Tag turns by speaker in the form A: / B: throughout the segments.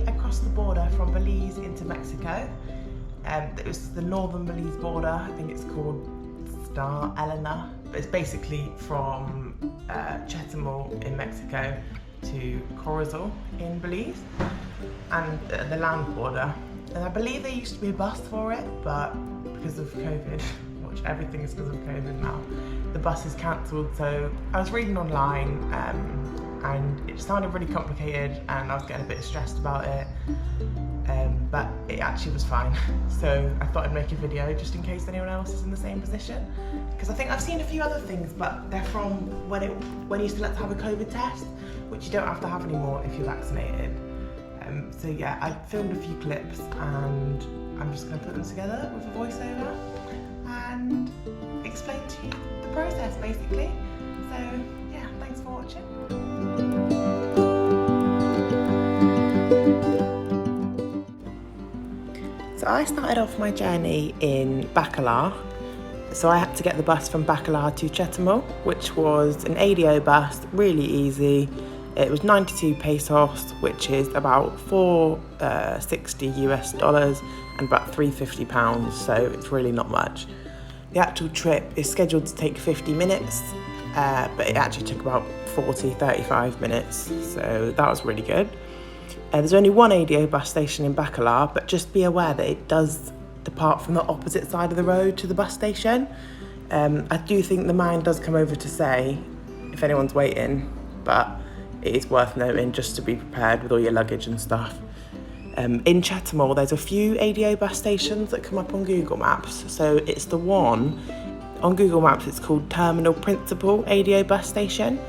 A: across the border from Belize into Mexico. It was the northern Belize border. I think it's called Star Elena, but it's basically from Chetumal in Mexico to Corozal in Belize, and the land border. And I believe there used to be a bus for it, but because of COVID, which everything is because of COVID now, the bus is cancelled. So I was reading online and it sounded really complicated and I was getting a bit stressed about it, but it actually was fine. So I thought I'd make a video just in case anyone else is in the same position, because I think I've seen a few other things, but they're from when you still had to have a COVID test, which you don't have to have anymore if you're vaccinated. So yeah, I filmed a few clips and I'm just going to put them together with a voiceover and explain to you the process basically. So yeah, thanks for watching. So I started off my journey in Bacalar. So I had to get the bus from Bacalar to Chetumal, which was an ADO bus, really easy. It was 92 pesos, which is about $460 US and about £350, so it's really not much. The actual trip is scheduled to take 50 minutes, but it actually took about 35 minutes, so that was really good. There's only one ADO bus station in Bacalar, but just be aware that it does depart from the opposite side of the road to the bus station. I do think the man does come over to say if anyone's waiting, but it is worth noting just to be prepared with all your luggage and stuff. In Chetumal, there's a few ADO bus stations that come up on Google Maps. So it's the one, on Google Maps it's called Terminal Principal ADO bus station.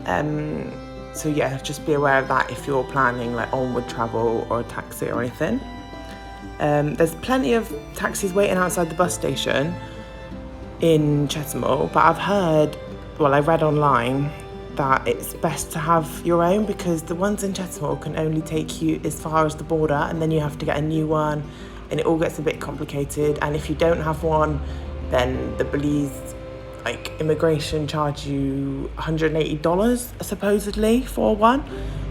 A: So yeah, just be aware of that if you're planning like onward travel or a taxi or anything. There's plenty of taxis waiting outside the bus station in Chetumal, but I read online that it's best to have your own, because the ones in Chetumal can only take you as far as the border and then you have to get a new one and it all gets a bit complicated. And if you don't have one, then the Belize immigration charge you $180 supposedly for one.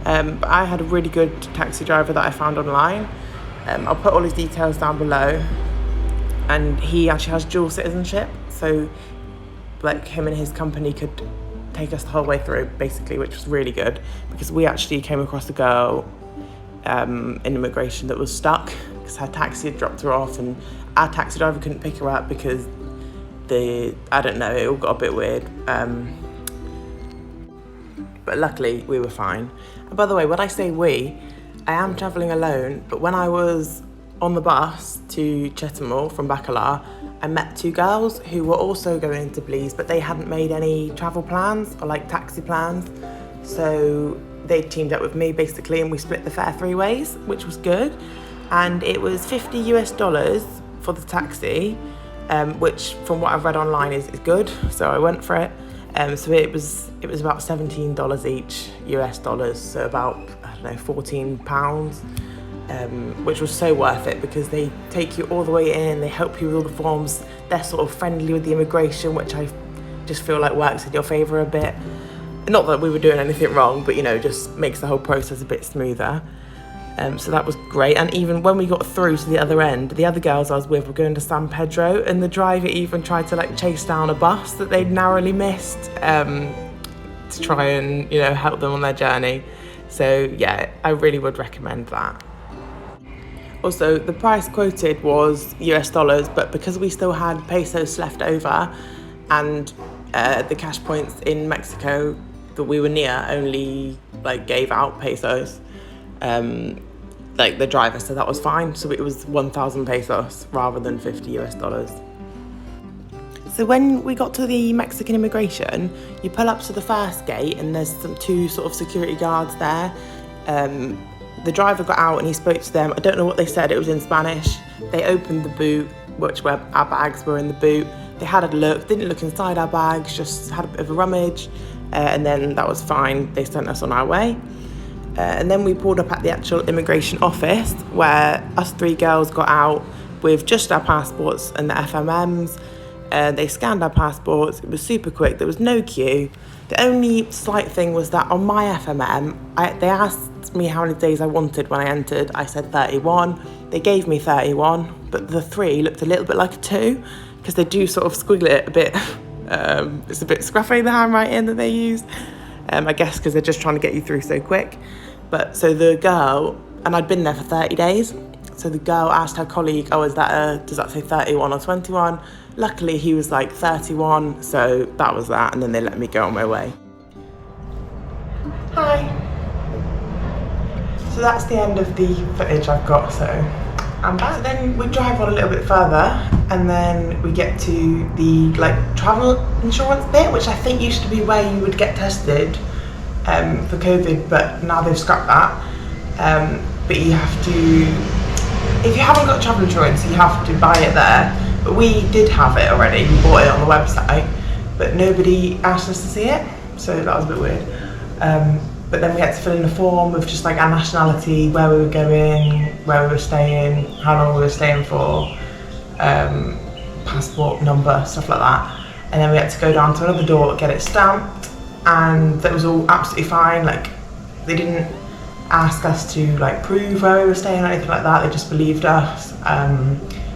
A: But I had a really good taxi driver that I found online. I'll put all his details down below, and he actually has dual citizenship, so him and his company could take us the whole way through basically, which was really good, because we actually came across a girl in immigration that was stuck because her taxi had dropped her off and our taxi driver couldn't pick her up because I don't know, it all got a bit weird, but luckily we were fine. And by the way, when I say we, I am travelling alone, but when I was on the bus to Chetumal from Bacalar, I met two girls who were also going to Belize, but they hadn't made any travel plans or taxi plans. So they teamed up with me basically, and we split the fare 3 ways, which was good. And it was $50 US for the taxi, which from what I've read online is good. So I went for it. So it was about $17 each US dollars, so about, I don't know, £14. Which was so worth it because they take you all the way in, they help you with all the forms, they're sort of friendly with the immigration, which I just feel like works in your favour a bit. Not that we were doing anything wrong, but just makes the whole process a bit smoother. So that was great. And even when we got through to the other end, the other girls I was with were going to San Pedro, and the driver even tried to chase down a bus that they'd narrowly missed to try and help them on their journey. So yeah, I really would recommend that. Also, the price quoted was US dollars, but because we still had pesos left over and the cash points in Mexico that we were near only gave out pesos, the driver said that was fine, so it was 1,000 pesos rather than 50 US dollars. So when we got to the Mexican immigration, you pull up to the first gate and there's two sort of security guards there. The driver got out and he spoke to them. I don't know what they said, it was in Spanish. They opened the boot, where our bags were in the boot. They had a look, didn't look inside our bags, just had a bit of a rummage, and then that was fine. They sent us on our way. And then we pulled up at the actual immigration office, where us 3 girls got out with just our passports and the FMMs. They scanned our passports, it was super quick, there was no queue. The only slight thing was that on my FMM, they asked asked me how many days I wanted when I entered. I said 31. They gave me 31, but the 3 looked a little bit like a 2 because they do sort of squiggle it a bit. It's a bit scruffy, the handwriting that they use. I guess because they're just trying to get you through so quick. But so the girl, and I'd been there for 30 days. So the girl asked her colleague, does that say 31 or 21? Luckily he was like 31, so that was that, and then they let me go on my way. Hi. So that's the end of the footage I've got, so I'm back. Then we drive on a little bit further, and then we get to the travel insurance bit, which I think used to be where you would get tested for COVID, but now they've scrapped that. But you have to, if you haven't got travel insurance, you have to buy it there. But we did have it already, we bought it on the website, but nobody asked us to see it, so that was a bit weird. But then we had to fill in a form with just like our nationality, where we were going, where we were staying, how long we were staying for, passport number, stuff like that. And then we had to go down to another door, get it stamped, and that was all absolutely fine. Like, they didn't ask us to prove where we were staying or anything like that, they just believed us.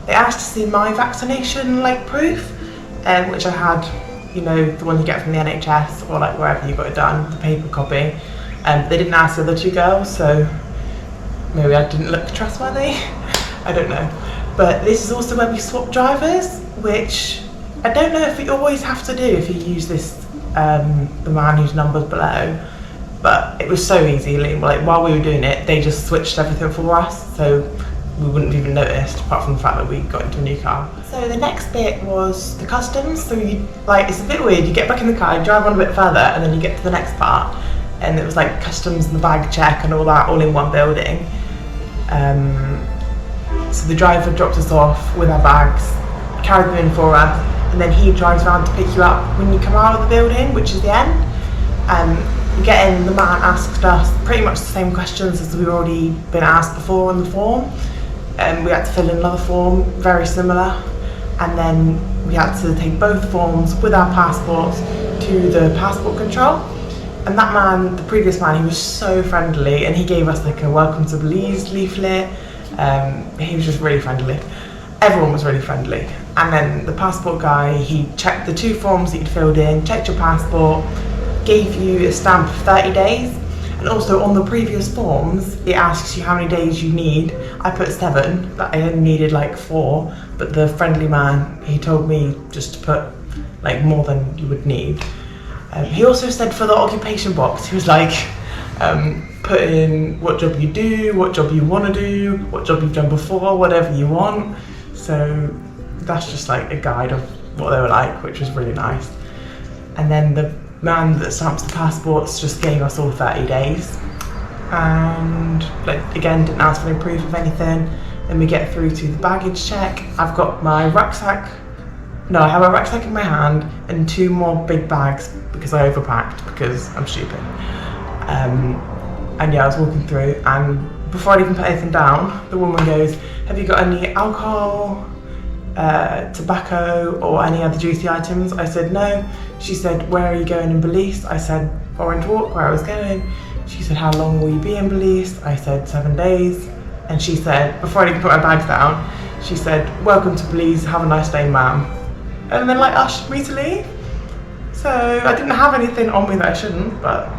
A: They asked to see my vaccination proof, which I had, the one you get from the NHS or wherever you got it done, the paper copy. They didn't ask the other 2 girls, so maybe I didn't look trustworthy. I don't know. But this is also where we swap drivers, which I don't know if you always have to do if you use this, the man whose number's below. But it was so easy, while we were doing it, they just switched everything for us, so we wouldn't have even noticed, apart from the fact that we got into a new car. So the next bit was the customs. So it's a bit weird, you get back in the car, you drive on a bit further, and then you get to the next part, and it was customs and the bag check and all that, all in one building. So the driver dropped us off with our bags, carried them in for us, and then he drives around to pick you up when you come out of the building, which is the end. We get in, the man asked us pretty much the same questions as we've already been asked before on the form. We had to fill in another form, very similar, and then we had to take both forms with our passports to the passport control. And that man, the previous man, he was so friendly, and he gave us a welcome to Belize leaflet. He was just really friendly. Everyone was really friendly. And then the passport guy, he checked the 2 forms that you'd filled in, checked your passport, gave you a stamp of 30 days. And also on the previous forms, it asks you how many days you need. I put 7, but I only needed 4. But the friendly man, he told me just to put more than you would need. He also said for the occupation box, he was put in what job you do, what job you want to do, what job you've done before, whatever you want. So that's just a guide of what they were like, which was really nice. And then the man that stamps the passports just gave us all 30 days. And again, didn't ask for any proof of anything. Then we get through to the baggage check. I've got my rucksack. No, I have a rucksack in my hand and 2 more big bags because I overpacked because I'm stupid. And yeah, I was walking through, and before I even put anything down, the woman goes, "Have you got any alcohol, tobacco or any other juicy items?" I said no. She said, "Where are you going in Belize?" I said Orange Walk, where I was going. She said, "How long will you be in Belize?" I said 7 days. And she said, before I even put my bags down, she said, "Welcome to Belize, have a nice day, ma'am." And then ushered me to leave. So I didn't have anything on me that I shouldn't, but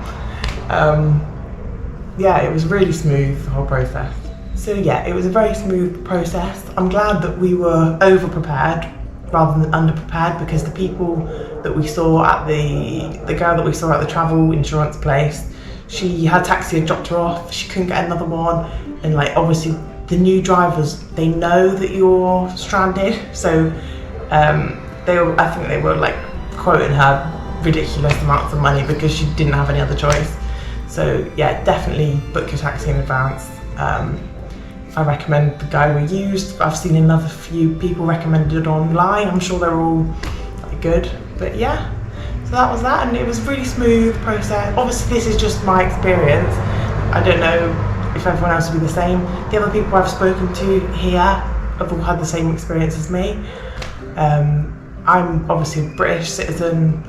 A: yeah, it was really smooth, the whole process. So yeah, it was a very smooth process. I'm glad that we were over-prepared rather than under-prepared, because the people that we saw at the girl that we saw at the travel insurance place, her taxi had dropped her off, she couldn't get another one, and obviously the new drivers, they know that you're stranded, so I think they were quoting her ridiculous amounts of money because she didn't have any other choice. So yeah, definitely book your taxi in advance. I recommend the guy we used. I've seen another few people recommended online. I'm sure they're all good, but yeah. So that was that, and it was a really smooth process. Obviously this is just my experience. I don't know if everyone else will be the same. The other people I've spoken to here have all had the same experience as me. I'm obviously a British citizen.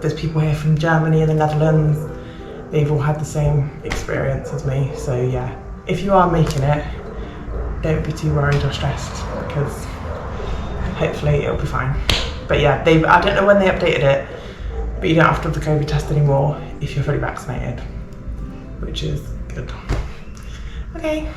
A: There's people here from Germany and the Netherlands. they've all had the same experience as me. So yeah, if you are making it, don't be too worried or stressed, because hopefully it'll be fine. But yeah, I don't know when they updated it, but you don't have to have the COVID test anymore if you're fully vaccinated, which is good. Okay.